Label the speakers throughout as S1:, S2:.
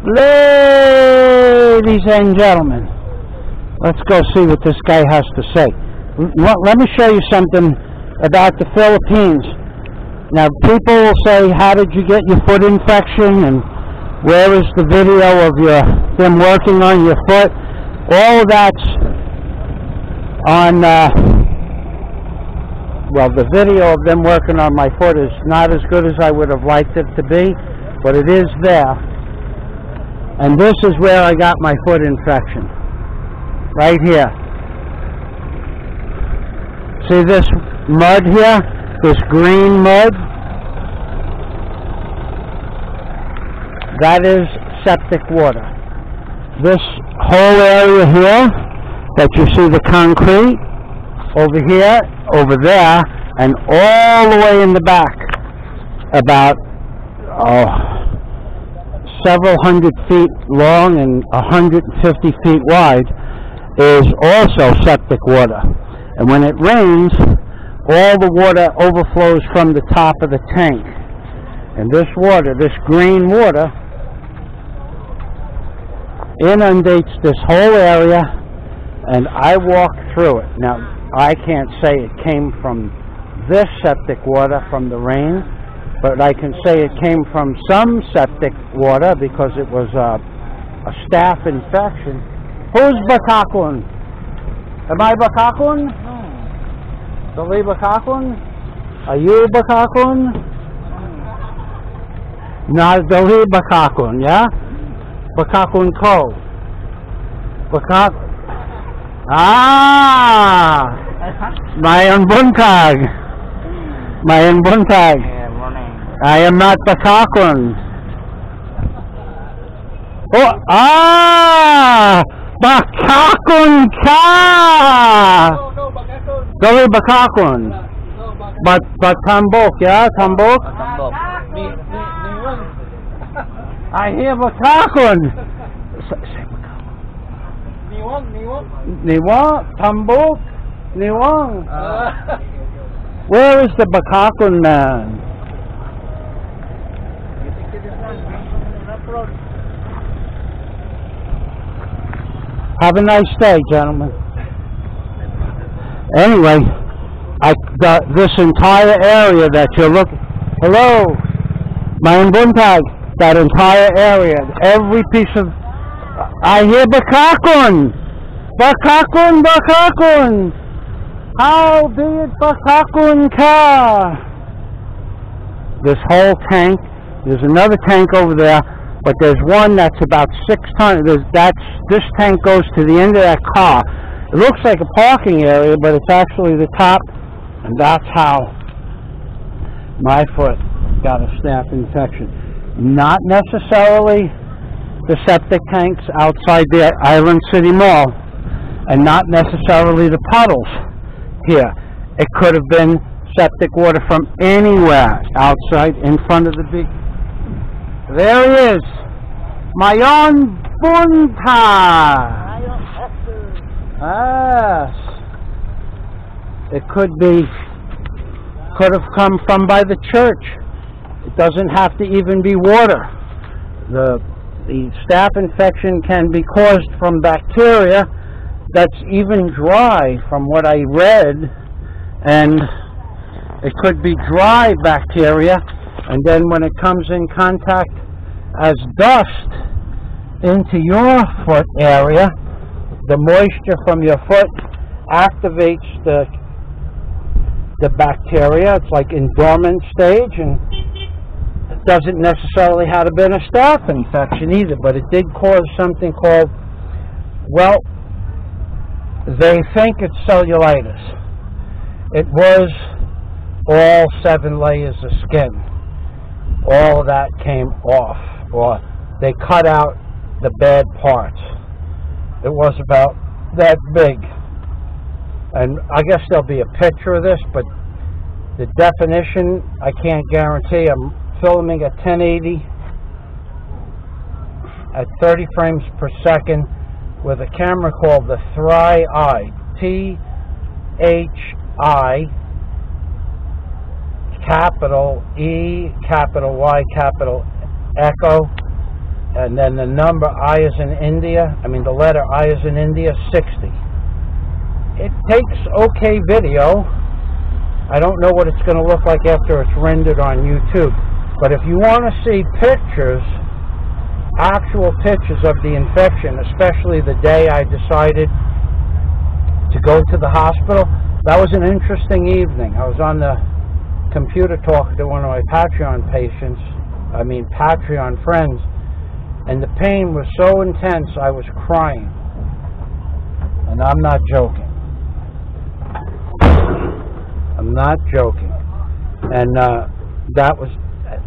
S1: Ladies and gentlemen, let's go see what this guy has to say. Let me show you something about the Philippines. Now, people will say, how did you get your foot infection? And where is the video of them working on your foot? All of that's on, well, the video of them working on my foot is not as good as I would have liked it to be, but it is there. And this is where I got my foot infection. Right here. See this mud here? This green mud? That is septic water. This whole area here that you see the concrete, over here, over there, and all the way in the back, about several hundred feet long and 150 feet wide, is also septic water. And when it rains, all the water overflows from the top of the tank. And this water, this green water, inundates this whole area, and I walked through it. Now, I can't say it came from this septic water from the rain, but I can say it came from some septic water because it was a staph infection. Who's Bakakun? Am I Bakakun? No. Dali Bakakun? Are you Bakakun? Not Dali Bakakun, yeah? Bakakun ko. Bakak. Ah! Mayan buntag. Mayan buntag. I am not Bakakun. Oh, Bakakun ka! No, Bakakun. Dali Bakakun. But Tambok, yeah? Tambok? Tambok. I hear Bakakun. Say Bakakun. Niwang. Tambok. Niwang. Where is the Bakakun man? Have a nice day, gentlemen. Anyway, this entire area that you're looking... Hello, Mayan Buntag. That entire area, every piece of... I hear Bakakun! Bakakun, Bakakun! How be it Bakakun ka? This whole tank, there's another tank over there, but there's one that's about 6 tons. This tank goes to the end of that car. It looks like a parking area, but it's actually the top, and that's how my foot got a staph infection. Not necessarily the septic tanks outside the Island City Mall, and not necessarily the puddles here. It could have been septic water from anywhere outside in front of the beach. There he is, Mayon Bunta. Yes, it could have come from by the church. It doesn't have to even be water. The staph infection can be caused from bacteria that's even dry, from what I read, and it could be dry bacteria, and then when it comes in contact as dust into your foot area, the moisture from your foot activates the bacteria. It's like in dormant stage, and it doesn't necessarily have to be a staph infection either, but it did cause something called, well, they think it's cellulitis. It was all 7 layers of skin. All of that came off, or they cut out the bad parts. It was about that big. And I guess there'll be a picture of this, but the definition, I can't guarantee. I'm filming at 1080 at 30 frames per second with a camera called the Thri-I, T-H-I, capital E, capital Y, capital Echo,
S2: and then the number I is in India, the letter I is in India, 60. It takes okay video. I don't know what it's going to look like after it's rendered on YouTube. But if you want to see pictures, actual pictures of the infection, especially the day I decided to go to the hospital, that was an interesting evening. I was on the computer talking to one of my Patreon friends, and the pain was so intense I was crying. And I'm not joking. I'm not joking. And that was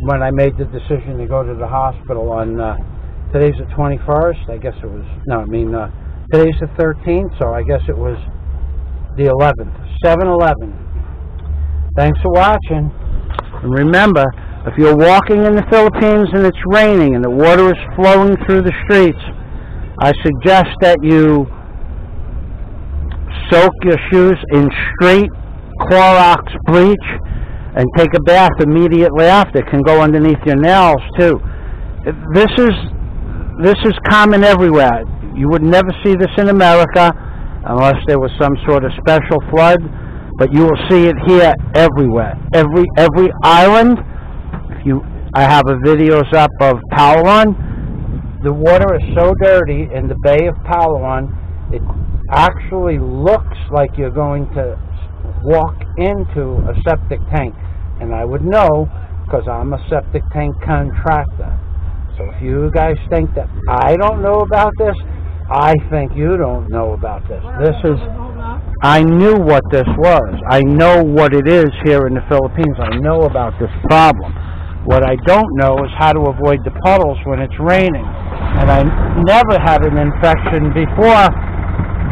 S2: when I made the decision to go to the hospital on, today's the 21st, I guess it was, today's the 13th, so I guess it was the 11th, 7/11. Thanks for watching. And remember, if you're walking in the Philippines and it's raining and the water is flowing through the streets, I suggest that you soak your shoes in straight Clorox bleach and take a bath immediately after. It can go underneath your nails too. This is common everywhere. You would never see this in America unless there was some sort of special flood, but you will see it here everywhere. Every island. I have a videos up of Palawan. The water is so dirty in the Bay of Palawan, it actually looks like you're going to walk into a septic tank. And I would know because I'm a septic tank contractor. So if you guys think that I don't know about this, I think you don't know about this. I knew what this was. I know what it is here in the Philippines. I know about this problem. What I don't know is how to avoid the puddles when it's raining. And I never had an infection before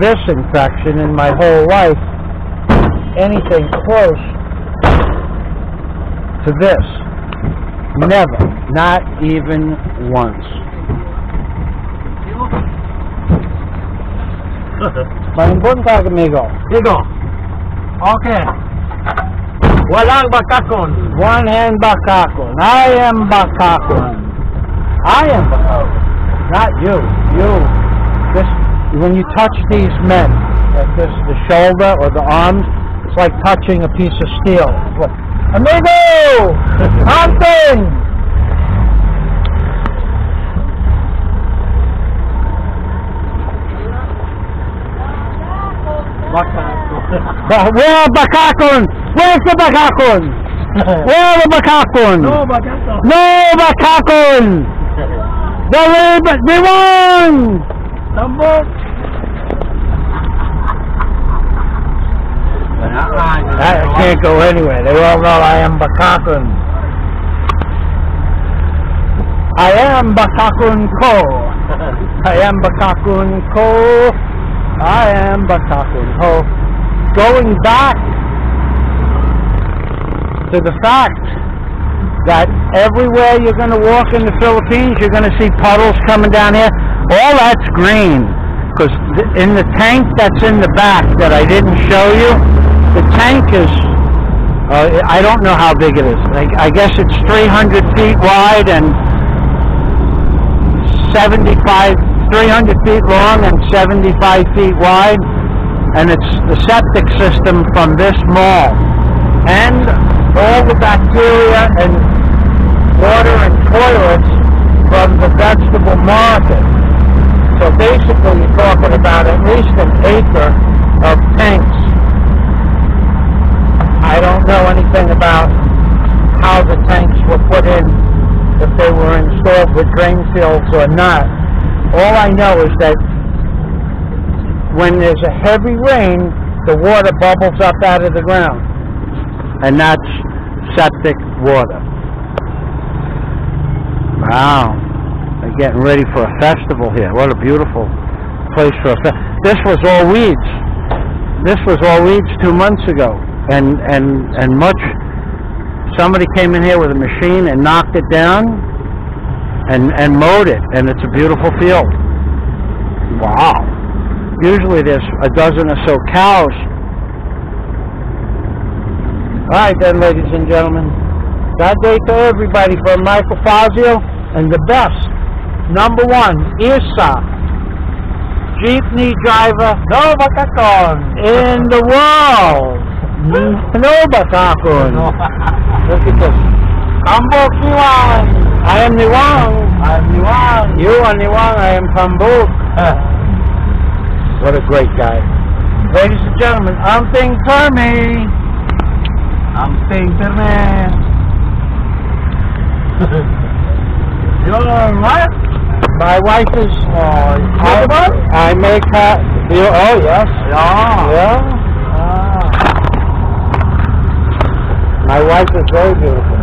S2: this infection in my whole life, anything close to this. Never. Not even once. Maraming buntag, amigo.
S1: Digo. Okay. Walang bakakon.
S2: One hand bakakon. I am bakakon. I am bakakon. Not you. When you touch these men, like this, the shoulder or the arms, it's like touching a piece of steel. Amigo! Hunting! Where bakakon? Where's the bakakon? Where are the bakakon?
S1: No bakakon.
S2: No bakakon! We won!
S1: Tambok.
S2: I can't go anywhere. They all know I am bakakon. I am bakakon ko. I am bakakon ko. I am bakakon ho. Going back to the fact that everywhere you're going to walk in the Philippines, you're going to see puddles coming down here. All that's green, because in the tank that's in the back that I didn't show you, the tank is, I don't know how big it is. I guess it's 300 feet wide and 300 feet long and 75 feet wide, and it's the septic system from this mall. And all the bacteria and water and toilets from the vegetable market. So basically you're talking about at least an acre of tanks. I don't know anything about how the tanks were put in, if they were installed with drain fields or not. All I know is that when there's a heavy rain, the water bubbles up out of the ground. And that's septic water. Wow. They're getting ready for a festival here. What a beautiful place for a festival. This was all weeds. This was all weeds 2 months ago. And somebody came in here with a machine and knocked it down and mowed it. And it's a beautiful field. Wow. Usually there's a dozen or so cows. Alright then, ladies and gentlemen. That day to everybody from Michael Fazio, and the best Number 1, Isa, jeepney driver
S1: No, Bakaton.
S2: in the world. No, Batakon.
S1: Look at this. Ambok Niwang.
S2: I am Niwang.
S1: I'm Niwang.
S2: You are Niwang. I am Pambuk. What a great guy. Ladies and gentlemen, I'm Thing Permy.
S1: I'm Internet. You're what?
S2: My wife is. I make her. Oh yes.
S1: Yeah.
S2: Yeah.
S1: Ah.
S2: My wife is very beautiful.